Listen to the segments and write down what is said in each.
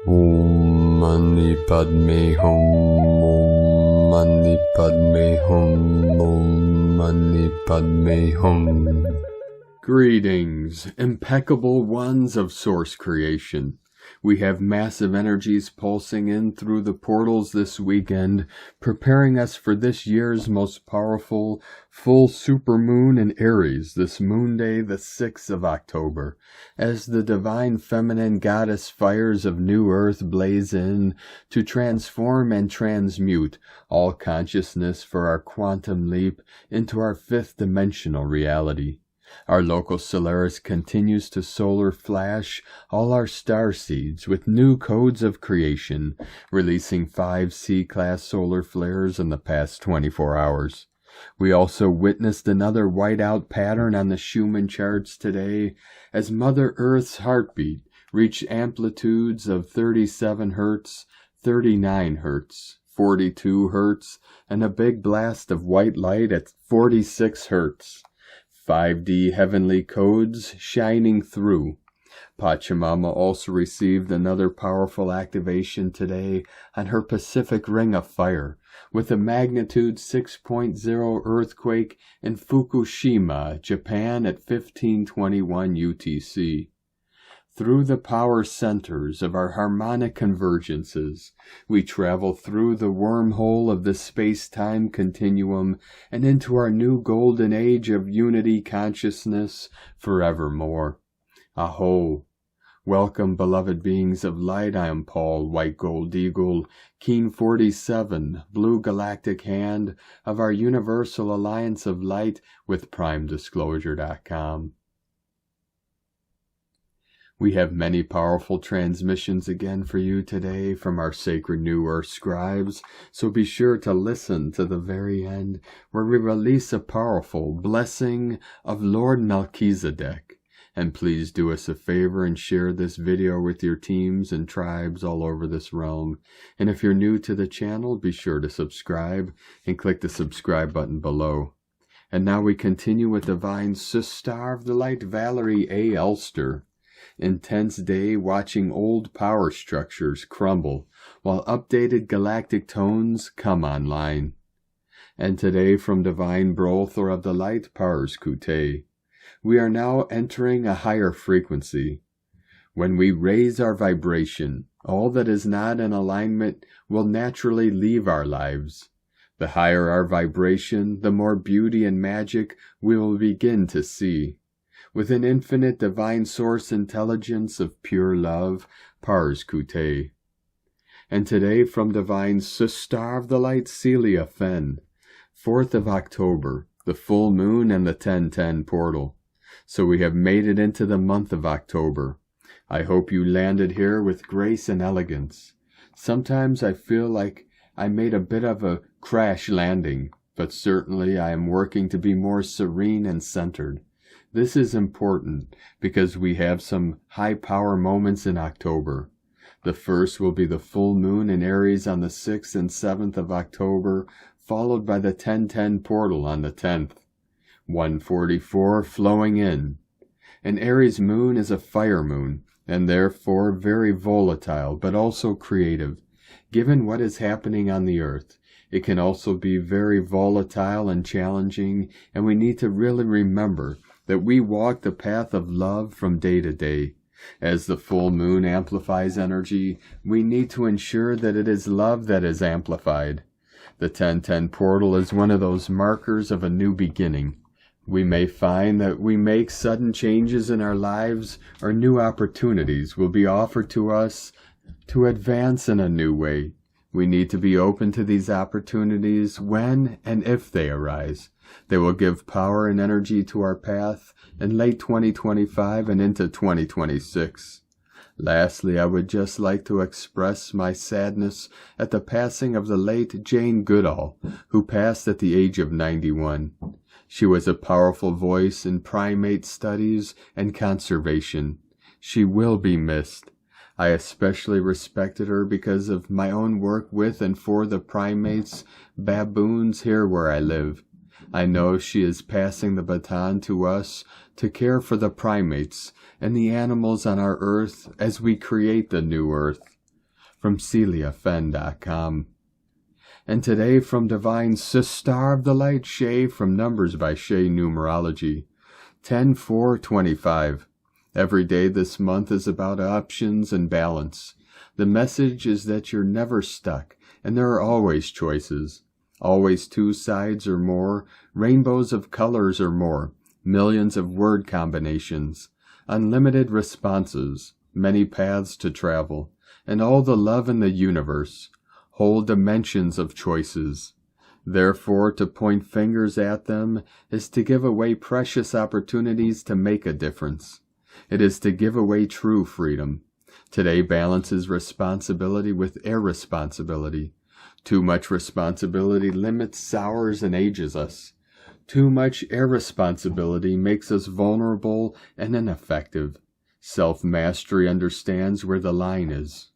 Om Mani Padme Hum. Om Mani Padme Hum. Om Mani Padme Hum. Greetings, impeccable ones of Source Creation. We have massive energies pulsing in through the portals this weekend, preparing us for this year's most powerful full supermoon in Aries, this moon day, the 6th of October, as the divine feminine goddess fires of new earth blaze in to transform and transmute all consciousness for our quantum leap into our fifth dimensional reality. Our local Solaris continues to solar flash all our star seeds with new codes of creation, releasing 5 C-class solar flares in the past 24 hours. We also witnessed another whiteout pattern on the Schumann charts today as Mother Earth's heartbeat reached amplitudes of 37 Hz, 39 Hz, 42 Hz, and a big blast of white light at 46 Hz. 5D heavenly codes shining through. Pachamama also received another powerful activation today on her Pacific Ring of Fire, with a magnitude 6.0 earthquake in Fukushima, Japan at 1521 UTC. Through the power centers of our harmonic convergences, we travel through the wormhole of the space-time continuum and into our new golden age of unity consciousness forevermore. A'ho! Welcome, beloved beings of light. I am Paul, White Gold Eagle, Keen 47, Blue Galactic Hand of our Universal Alliance of Light with PrimeDisclosure.com. We have many powerful transmissions again for you today from our sacred New Earth scribes, so be sure to listen to the very end, where we release a powerful blessing of Lord Melchizedek. And please do us a favor and share this video with your teams and tribes all over this realm. And if you're new to the channel, be sure to subscribe and click the subscribe button below. And now we continue with Divine Sister of the Light, Valerie A. Elster. Intense day watching old power structures crumble while updated galactic tones come online. And today from Divine Brother of the Light, Pars Kute, we are now entering a higher frequency. When we raise our vibration, all that is not in alignment will naturally leave our lives. The higher our vibration, the more beauty and magic we will begin to see. With an infinite divine source intelligence of pure love, Pars Kute. And today from Divine Sister of the Light, Celia Fenn, 4th of October, the full moon and the 1010 portal. So we have made it into the month of October. I hope you landed here with grace and elegance. Sometimes I feel like I made a bit of a crash landing, but certainly I am working to be more serene and centered. This is important because we have some high power moments in October. The first will be the full moon in Aries on the 6th and 7th of October, followed by the 1010 portal on the 10th. 144 flowing in. An Aries moon is a fire moon, and therefore very volatile, but also creative. Given what is happening on the earth, it can also be very volatile and challenging, and we need to really remember that we walk the path of love from day to day. As the full moon amplifies energy, we need to ensure that it is love that is amplified. The 1010 portal is one of those markers of a new beginning. We may find that we make sudden changes in our lives, or new opportunities will be offered to us to advance in a new way. We need to be open to these opportunities when and if they arise. They will give power and energy to our path in late 2025 and into 2026. Lastly, I would just like to express my sadness at the passing of the late Jane Goodall, who passed at the age of 91. She was a powerful voice in primate studies and conservation. She will be missed. I especially respected her because of my own work with and for the primates, baboons here where I live. I know she is passing the baton to us to care for the primates and the animals on our earth as we create the new earth. from CeliaFen.com. And today from Divine Star of the Light Shay from Numbers by Shay Numerology, 10/4/25. Every day this month is about options and balance. The message is that you're never stuck, and there are always choices. Always two sides or more, rainbows of colors or more, millions of word combinations, unlimited responses, many paths to travel, and all the love in the universe, whole dimensions of choices. Therefore, to point fingers at them is to give away precious opportunities to make a difference. It is to give away true freedom. Today balances responsibility with irresponsibility. Too much responsibility limits, sours, and ages us. Too much irresponsibility makes us vulnerable and ineffective. Self-mastery understands where the line is.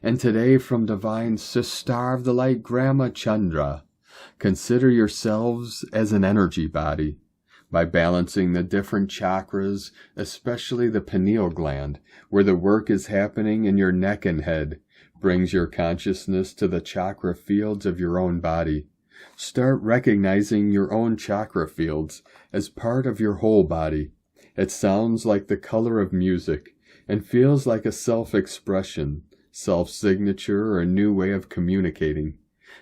And today from Divine Star of the Light Grandma Chandra, consider yourselves as an energy body. By balancing the different chakras, especially the pineal gland, where the work is happening in your neck and head, brings your consciousness to the chakra fields of your own body. Start recognizing your own chakra fields as part of your whole body. It sounds like the color of music and feels like a self-expression, self-signature, or a new way of communicating.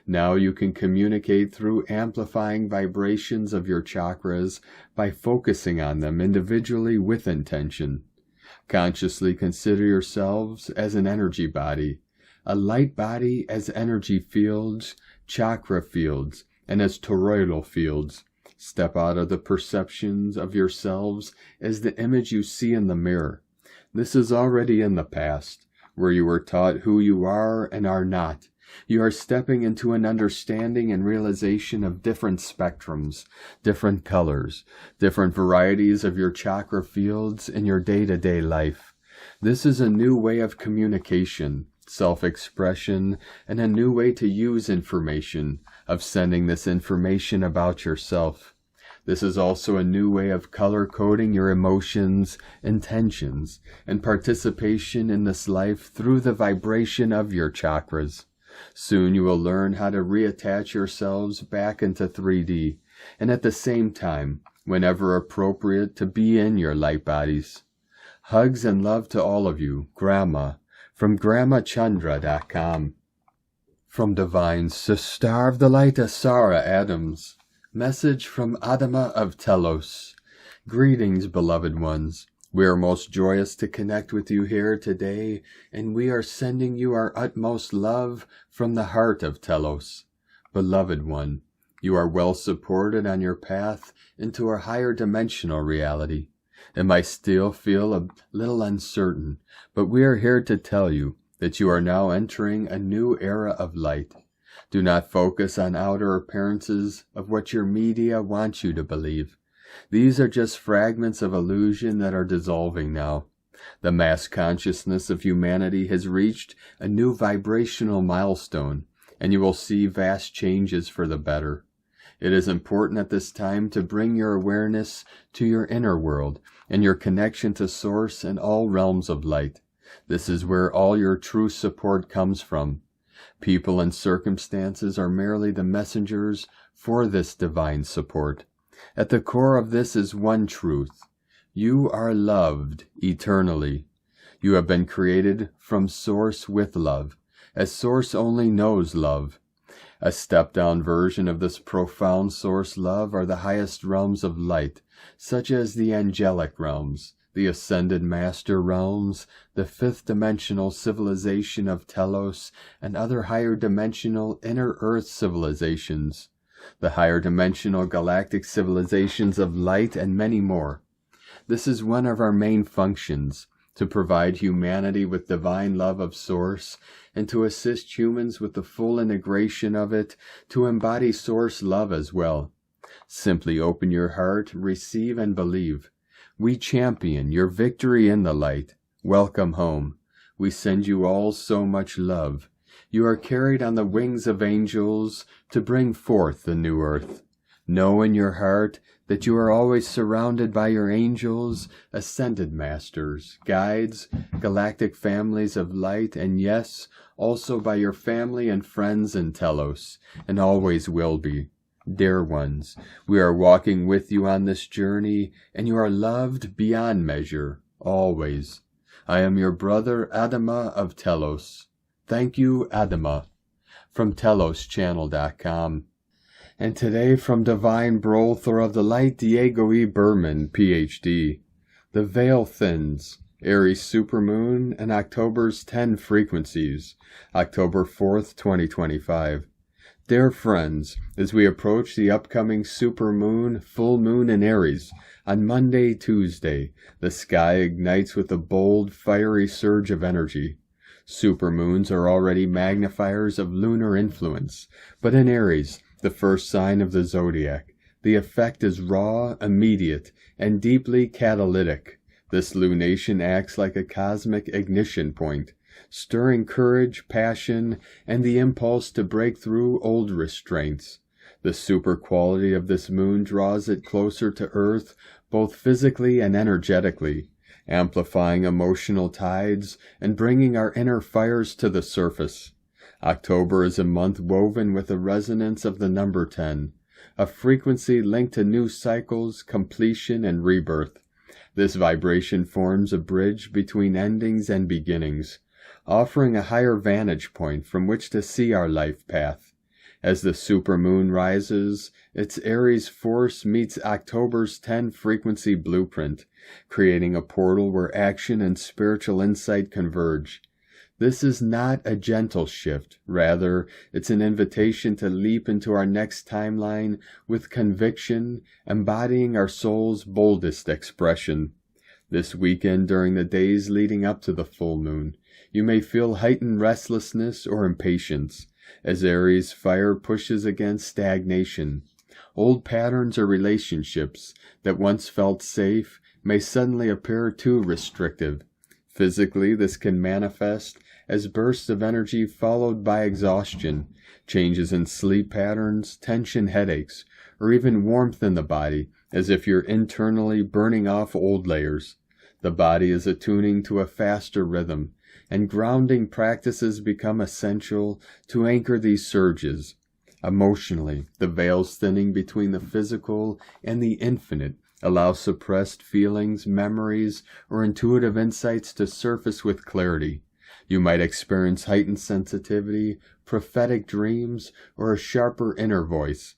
Now you can communicate through amplifying vibrations of your chakras by focusing on them individually with intention. Consciously consider yourselves as an energy body, a light body as energy fields, chakra fields, and as toroidal fields. Step out of the perceptions of yourselves as the image you see in the mirror. This is already in the past, where you were taught who you are and are not. You are stepping into an understanding and realization of different spectrums, different colors, different varieties of your chakra fields in your day-to-day life. This is a new way of communication, self-expression, and a new way to use information, of sending this information about yourself. This is also a new way of color-coding your emotions, intentions, and participation in this life through the vibration of your chakras. Soon you will learn how to reattach yourselves back into 3D, and at the same time, whenever appropriate, to be in your light bodies. Hugs and love to all of you, Grandma, from GrandmaChandra.com. From Divine Star of the Light, Sarah Adams. Message from Adama of Telos. Greetings, beloved ones. We are most joyous to connect with you here today, and we are sending you our utmost love from the heart of Telos. Beloved one, you are well supported on your path into a higher dimensional reality. It might still feel a little uncertain, but we are here to tell you that you are now entering a new era of light. Do not focus on outer appearances of what your media wants you to believe. These are just fragments of illusion that are dissolving now. The mass consciousness of humanity has reached a new vibrational milestone, and you will see vast changes for the better. It is important at this time to bring your awareness to your inner world and your connection to Source and all realms of light. This is where all your true support comes from. People and circumstances are merely the messengers for this divine support. At the core of this is one truth. You are loved eternally. You have been created from Source with love, as Source only knows love. A step-down version of this profound Source love are the highest realms of light, such as the angelic realms, the ascended master realms, the fifth-dimensional civilization of Telos, and other higher-dimensional inner earth civilizations, the higher-dimensional galactic civilizations of light, and many more. This is one of our main functions, to provide humanity with divine love of Source, and to assist humans with the full integration of it, to embody Source love as well. Simply open your heart, receive, and believe. We champion your victory in the light. Welcome home. We send you all so much love. You are carried on the wings of angels to bring forth the new earth. Know in your heart that you are always surrounded by your angels, ascended masters, guides, galactic families of light, and yes, also by your family and friends in Telos, and always will be. Dear ones, we are walking with you on this journey, and you are loved beyond measure, always. I am your brother Adama of Telos. Thank you, Adama, from TelosChannel.com. And today from Divine Brother of the Light, Diego E. Berman, Ph.D. The veil thins. Aries supermoon and October's 10 frequencies. October 4th, 2025. Dear friends, as we approach the upcoming supermoon, full moon in Aries, on Monday, Tuesday, the sky ignites with a bold, fiery surge of energy. Supermoons are already magnifiers of lunar influence, but in Aries, the first sign of the zodiac, the effect is raw, immediate, and deeply catalytic. This lunation acts like a cosmic ignition point, stirring courage, passion, and the impulse to break through old restraints. The super quality of this moon draws it closer to Earth, both physically and energetically, amplifying emotional tides and bringing our inner fires to the surface. October is a month woven with the resonance of the number 10, a frequency linked to new cycles, completion, and rebirth. This vibration forms a bridge between endings and beginnings, offering a higher vantage point from which to see our life path. As the supermoon rises, its Aries force meets October's 10 frequency blueprint, creating a portal where action and spiritual insight converge. This is not a gentle shift. Rather, it's an invitation to leap into our next timeline with conviction, embodying our soul's boldest expression. This weekend, during the days leading up to the full moon, you may feel heightened restlessness or impatience, as Aries fire pushes against stagnation. Old patterns or relationships that once felt safe may suddenly appear too restrictive. Physically, this can manifest as bursts of energy followed by exhaustion, changes in sleep patterns, tension headaches, or even warmth in the body, as if you're internally burning off old layers. The body is attuning to a faster rhythm, and grounding practices become essential to anchor these surges. Emotionally, the veils thinning between the physical and the infinite allow suppressed feelings, memories, or intuitive insights to surface with clarity. You might experience heightened sensitivity, prophetic dreams, or a sharper inner voice.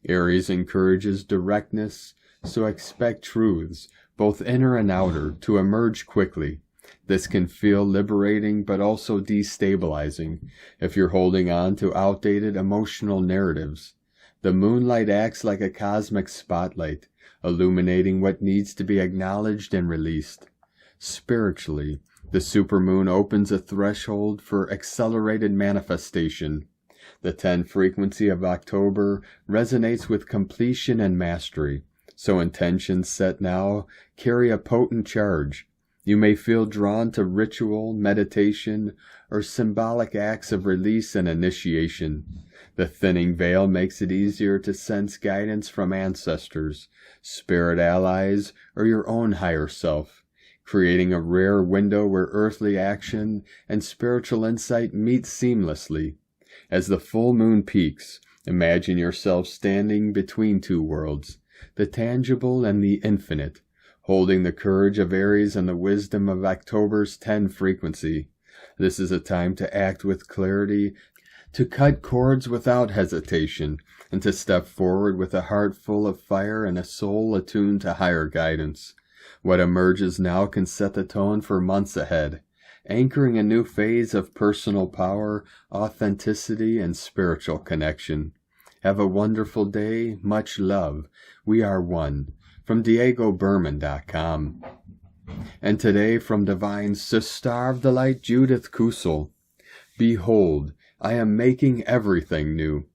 Aries encourages directness, so expect truths, both inner and outer, to emerge quickly. This can feel liberating but also destabilizing if you're holding on to outdated emotional narratives. The moonlight acts like a cosmic spotlight, illuminating what needs to be acknowledged and released. Spiritually, the supermoon opens a threshold for accelerated manifestation. The 10 frequency of October resonates with completion and mastery, so intentions set now carry a potent charge. You may feel drawn to ritual, meditation, or symbolic acts of release and initiation. The thinning veil makes it easier to sense guidance from ancestors, spirit allies, or your own higher self, creating a rare window where earthly action and spiritual insight meet seamlessly. As the full moon peaks, imagine yourself standing between two worlds, the tangible and the infinite, holding the courage of Aries and the wisdom of October's 10 frequency. This is a time to act with clarity, to cut cords without hesitation, and to step forward with a heart full of fire and a soul attuned to higher guidance. What emerges now can set the tone for months ahead, anchoring a new phase of personal power, authenticity, and spiritual connection. Have a wonderful day. Much love. We are one. From DiegoBerman.com. And today from Divine Sister of the Light, Judith Kusel. Behold, I am making everything new.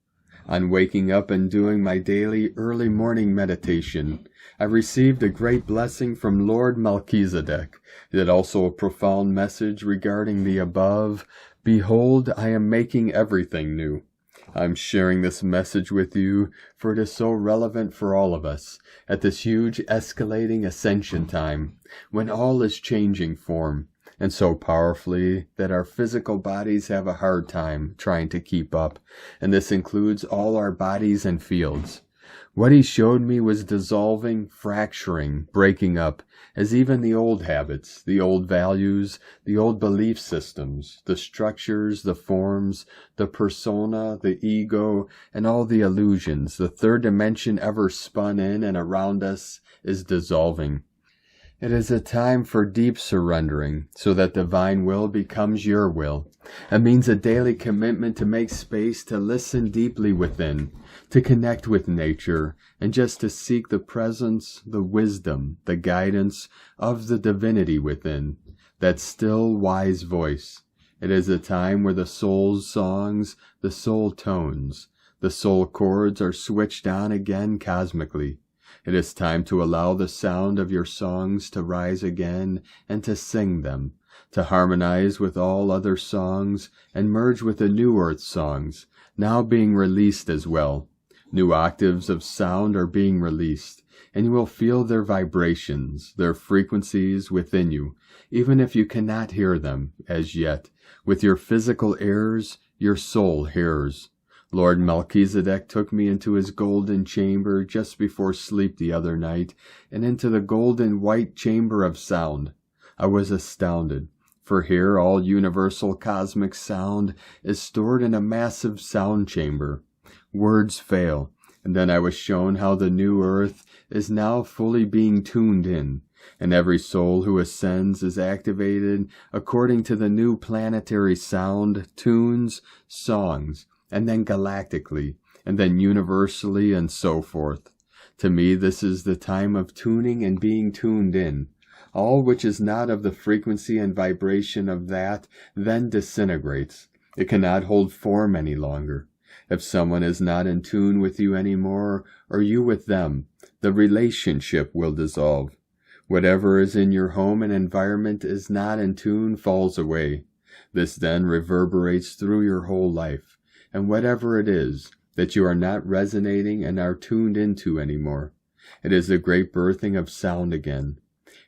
On waking up and doing my daily early morning meditation, I received a great blessing from Lord Melchizedek, yet also a profound message regarding the above. Behold, I am making everything new. I'm sharing this message with you, for it is so relevant for all of us at this huge escalating ascension time, when all is changing form, and so powerfully that our physical bodies have a hard time trying to keep up, and this includes all our bodies and fields. What he showed me was dissolving, fracturing, breaking up, as even the old habits, the old values, the old belief systems, the structures, the forms, the persona, the ego, and all the illusions, the third dimension ever spun in and around us, is dissolving. It is a time for deep surrendering, so that divine will becomes your will. It means a daily commitment to make space to listen deeply within, to connect with nature, and just to seek the presence, the wisdom, the guidance of the divinity within, that still, wise voice. It is a time where the soul's songs, the soul tones, the soul chords are switched on again cosmically. It is time to allow the sound of your songs to rise again and to sing them, to harmonize with all other songs and merge with the new earth songs, now being released as well. New octaves of sound are being released, and you will feel their vibrations, their frequencies within you, even if you cannot hear them as yet. With your physical ears, your soul hears. Lord Melchizedek took me into his golden chamber just before sleep the other night, and into the golden white chamber of sound. I was astounded, for here all universal cosmic sound is stored in a massive sound chamber. Words fail, and then I was shown how the new earth is now fully being tuned in, and every soul who ascends is activated according to the new planetary sound, tunes, songs, and then galactically, and then universally, and so forth. To me, this is the time of tuning and being tuned in. All which is not of the frequency and vibration of that then disintegrates. It cannot hold form any longer. If someone is not in tune with you anymore, or you with them, the relationship will dissolve. Whatever is in your home and environment is not in tune falls away. This then reverberates through your whole life. And whatever it is that you are not resonating and are tuned into anymore, it is the great birthing of sound again.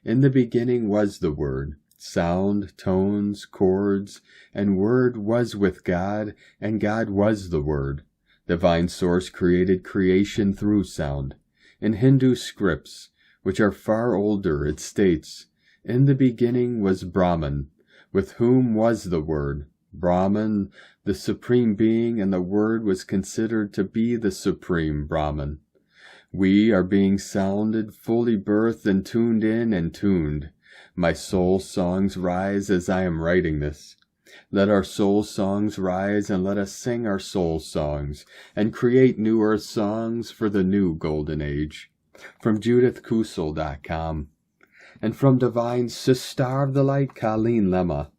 In the beginning was the Word, sound, tones, chords, and Word was with God, and God was the Word. Divine Source created creation through sound. In Hindu scripts, which are far older, it states, "In the beginning was Brahman, with whom was the Word." Brahman, the supreme being, and the Word was considered to be the supreme Brahman. We are being sounded, fully birthed and tuned in and tuned. My soul songs rise as I am writing this. Let our soul songs rise, and let us sing our soul songs, and create new earth songs for the new golden age. From JudithKusel.com. And from Divine Sister of the Light, Colleen Lemma.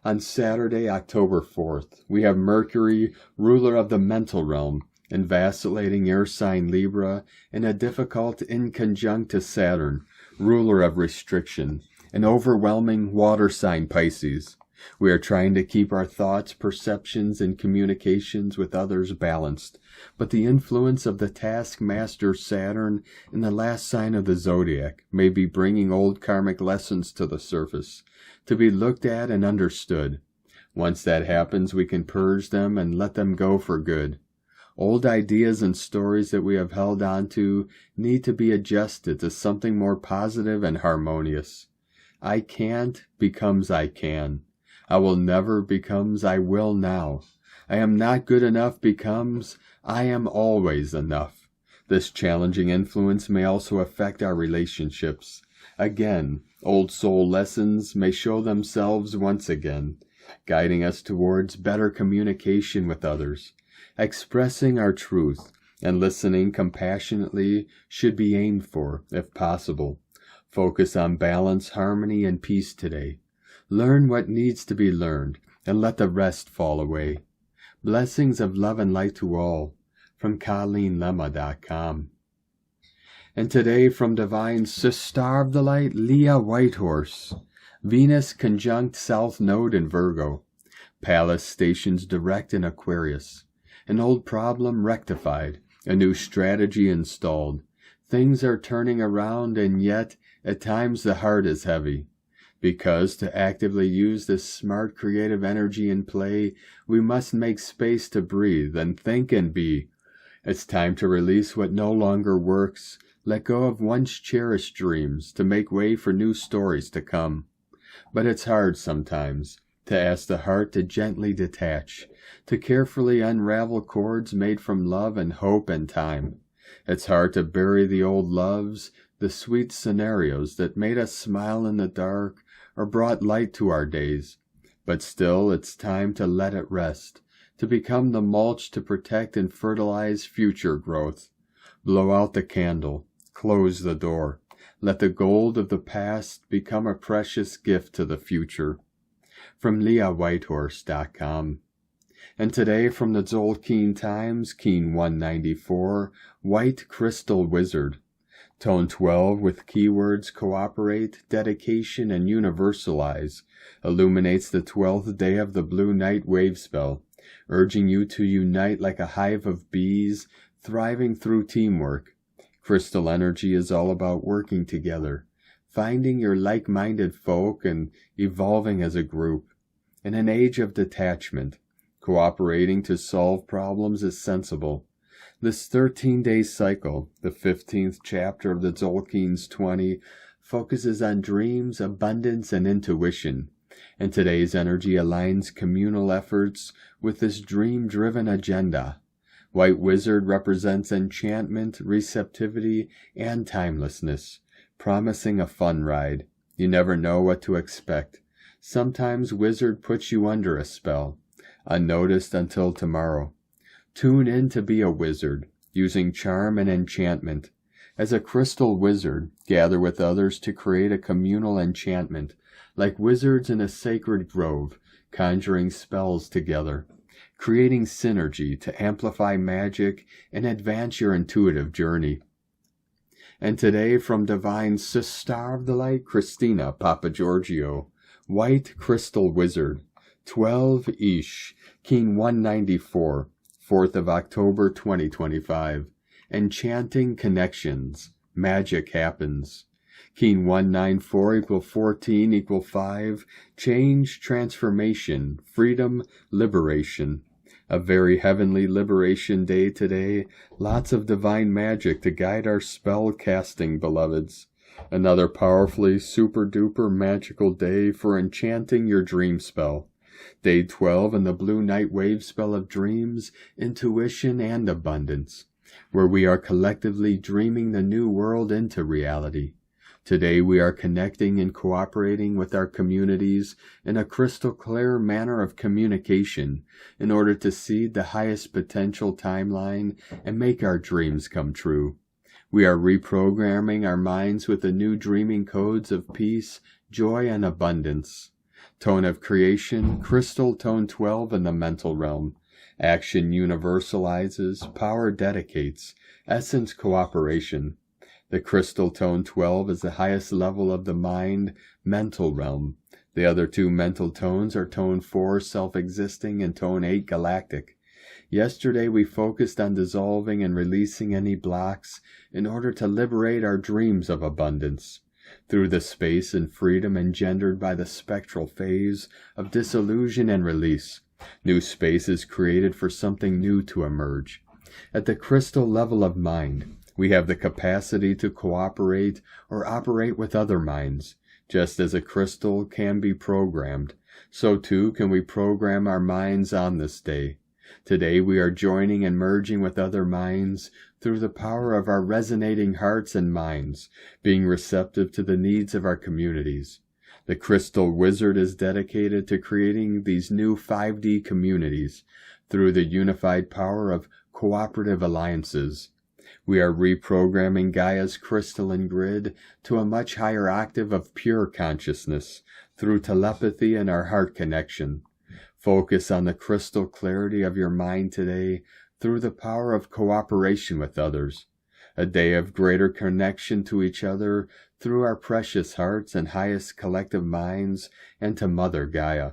On Saturday, October 4th, we have Mercury, ruler of the mental realm, in vacillating air sign Libra, in a difficult inconjunct to Saturn, ruler of restriction, an overwhelming water sign Pisces. We are trying to keep our thoughts, perceptions, and communications with others balanced, but the influence of the taskmaster Saturn in the last sign of the zodiac may be bringing old karmic lessons to the surface, to be looked at and understood. Once that happens, we can purge them and let them go for good. Old ideas and stories that we have held on to need to be adjusted to something more positive and harmonious. I can't becomes I can. I will never becomes I will now. I am not good enough becomes I am always enough. This challenging influence may also affect our relationships. Again, old soul lessons may show themselves once again, guiding us towards better communication with others. Expressing our truth and listening compassionately should be aimed for, if possible. Focus on balance, harmony, and peace today. Learn what needs to be learned, and let the rest fall away. Blessings of love and light to all, from ColleenLemma.com. And today from Divine Sister of the Light, Leah Whitehorse. Venus conjunct South Node in Virgo. Pallas stations direct in Aquarius. An old problem rectified, a new strategy installed. Things are turning around, and yet, at times the heart is heavy. Because to actively use this smart creative energy in play, we must make space to breathe and think and be. It's time to release what no longer works, let go of once cherished dreams to make way for new stories to come. But it's hard sometimes to ask the heart to gently detach, to carefully unravel cords made from love and hope and time. It's hard to bury the old loves, the sweet scenarios that made us smile in the dark or brought light to our days. But still, it's time to let it rest, to become the mulch to protect and fertilize future growth. Blow out the candle, close the door. Let the gold of the past become a precious gift to the future. From LeahWhitehorse.com. And today from the Tzolk'in Times, Keen 194, White Crystal Wizard. Tone 12 with keywords cooperate, dedication, and universalize. Illuminates the 12th day of the Blue Night Wave Spell, urging you to unite like a hive of bees, thriving through teamwork. Crystal energy is all about working together, finding your like-minded folk and evolving as a group. In an age of detachment, cooperating to solve problems is sensible. This 13-day cycle, the 15th chapter of the Tzolk'in's 20, focuses on dreams, abundance, and intuition. And today's energy aligns communal efforts with this dream-driven agenda. White Wizard represents enchantment, receptivity, and timelessness, promising a fun ride. You never know what to expect. Sometimes Wizard puts you under a spell, unnoticed until tomorrow. Tune in to be a wizard, using charm and enchantment. As a crystal wizard, gather with others to create a communal enchantment, like wizards in a sacred grove, conjuring spells together, creating synergy to amplify magic and advance your intuitive journey. And today from Divine Sister of the Light, Christina Papagiorgio, White Crystal Wizard, 12 Ish, Keen 194, 4th of October 2025. Enchanting connections. Magic happens. Keen 194 equal 14 equal 5. Change, transformation, freedom, liberation. A very heavenly liberation day today. Lots of divine magic to guide our spell casting, beloveds. Another powerfully super-duper magical day for enchanting your dream spell. Day 12 in the Blue Night Wave Spell of Dreams, Intuition, and Abundance, where we are collectively dreaming the new world into reality. Today we are connecting and cooperating with our communities in a crystal clear manner of communication in order to seed the highest potential timeline and make our dreams come true. We are reprogramming our minds with the new dreaming codes of peace, joy, and abundance. Tone of creation, crystal tone 12 in the mental realm. Action universalizes, power dedicates, essence cooperation. The crystal tone 12 is the highest level of the mind, mental realm. The other two mental tones are tone 4, self-existing, and tone 8, galactic. Yesterday we focused on dissolving and releasing any blocks in order to liberate our dreams of abundance. Through the space and freedom engendered by the spectral phase of disillusion and release, new space is created for something new to emerge. At the crystal level of mind, we have the capacity to cooperate or operate with other minds. Just as a crystal can be programmed, so too can we program our minds on this day. Today we are joining and merging with other minds through the power of our resonating hearts and minds, being receptive to the needs of our communities. The Crystal Wizard is dedicated to creating these new 5D communities through the unified power of cooperative alliances. We are reprogramming Gaia's crystalline grid to a much higher octave of pure consciousness through telepathy and our heart connection. Focus on the crystal clarity of your mind today through the power of cooperation with others. A day of greater connection to each other through our precious hearts and highest collective minds and to Mother Gaia.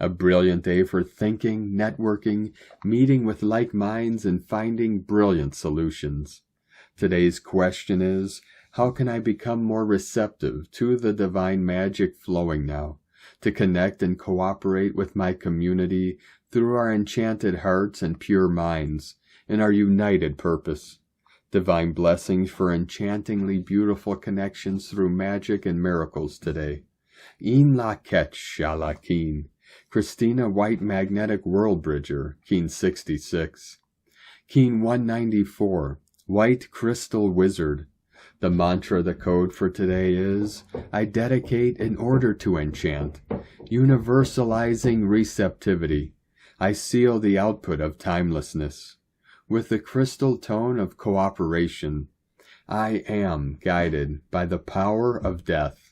A brilliant day for thinking, networking, meeting with like minds, and finding brilliant solutions. Today's question is, how can I become more receptive to the divine magic flowing now, to connect and cooperate with my community through our enchanted hearts and pure minds, in our united purpose? Divine blessings for enchantingly beautiful connections through magic and miracles today. In la ketch shala keen. Christina White Magnetic World Bridger, Keen 66. Keen 194, White Crystal Wizard. The mantra, the code for today is, I dedicate in order to enchant, universalizing receptivity. I seal the output of timelessness. With the crystal tone of cooperation, I am guided by the power of death.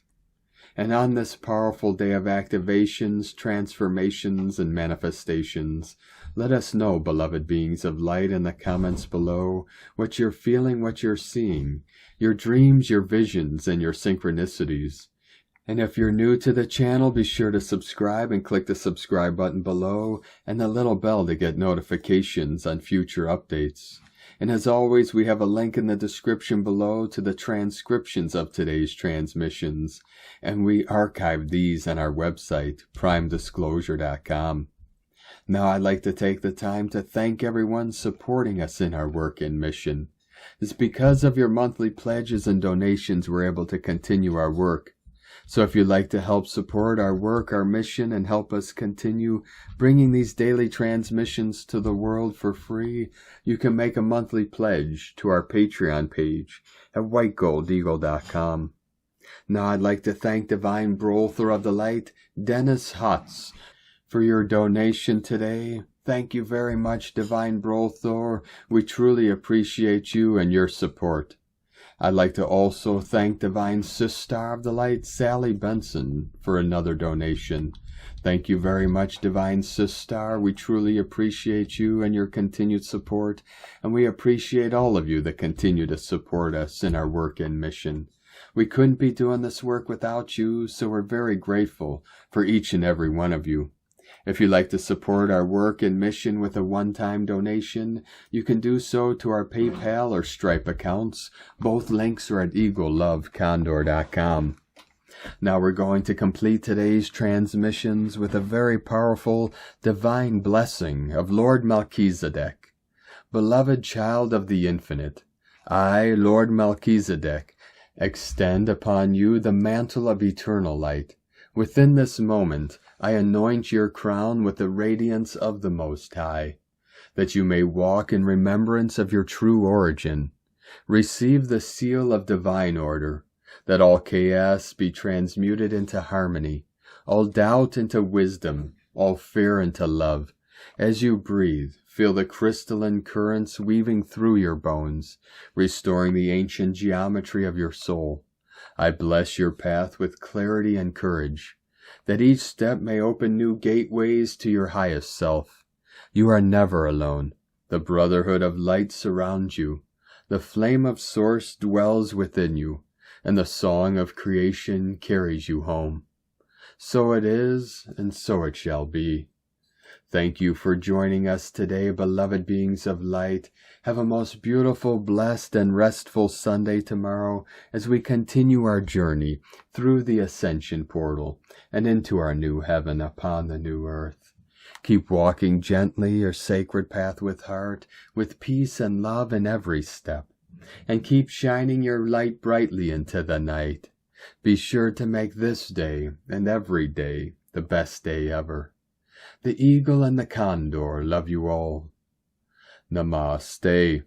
And on this powerful day of activations, transformations, and manifestations, let us know, beloved beings of light, in the comments below, what you're feeling, what you're seeing, your dreams, your visions, and your synchronicities. And if you're new to the channel, be sure to subscribe and click the subscribe button below and the little bell to get notifications on future updates. And as always, we have a link in the description below to the transcriptions of today's transmissions, and we archive these on our website, primedisclosure.com. Now I'd like to take the time to thank everyone supporting us in our work and mission. It's because of your monthly pledges and donations we're able to continue our work. So if you'd like to help support our work, our mission, and help us continue bringing these daily transmissions to the world for free, you can make a monthly pledge to our Patreon page at whitegoldeagle.com. Now I'd like to thank Divine Brother of the Light, Dennis Hutz, for your donation today. Thank you very much, Divine Brother. We truly appreciate you and your support. I'd like to also thank Divine Sister of the Light, Sally Benson, for another donation. Thank you very much, Divine Sister. We truly appreciate you and your continued support, and we appreciate all of you that continue to support us in our work and mission. We couldn't be doing this work without you, so we're very grateful for each and every one of you. If you'd like to support our work and mission with a one-time donation, you can do so to our PayPal or Stripe accounts. Both links are at eaglelovecondor.com. Now we're going to complete today's transmissions with a very powerful divine blessing of Lord Melchizedek. Beloved child of the Infinite, I, Lord Melchizedek, extend upon you the mantle of eternal light. Within this moment, I anoint your crown with the radiance of the Most High, that you may walk in remembrance of your true origin. Receive the seal of divine order, that all chaos be transmuted into harmony, all doubt into wisdom, all fear into love. As you breathe, feel the crystalline currents weaving through your bones, restoring the ancient geometry of your soul. I bless your path with clarity and courage, that each step may open new gateways to your highest self. You are never alone. The brotherhood of light surrounds you. The flame of source dwells within you, and the song of creation carries you home. So it is, and so it shall be. Thank you for joining us today, beloved beings of light. Have a most beautiful, blessed, and restful Sunday tomorrow as we continue our journey through the ascension portal and into our new heaven upon the new earth. Keep walking gently your sacred path with heart, with peace and love in every step, and keep shining your light brightly into the night. Be sure to make this day and every day the best day ever. The eagle and the condor love you all. Namaste.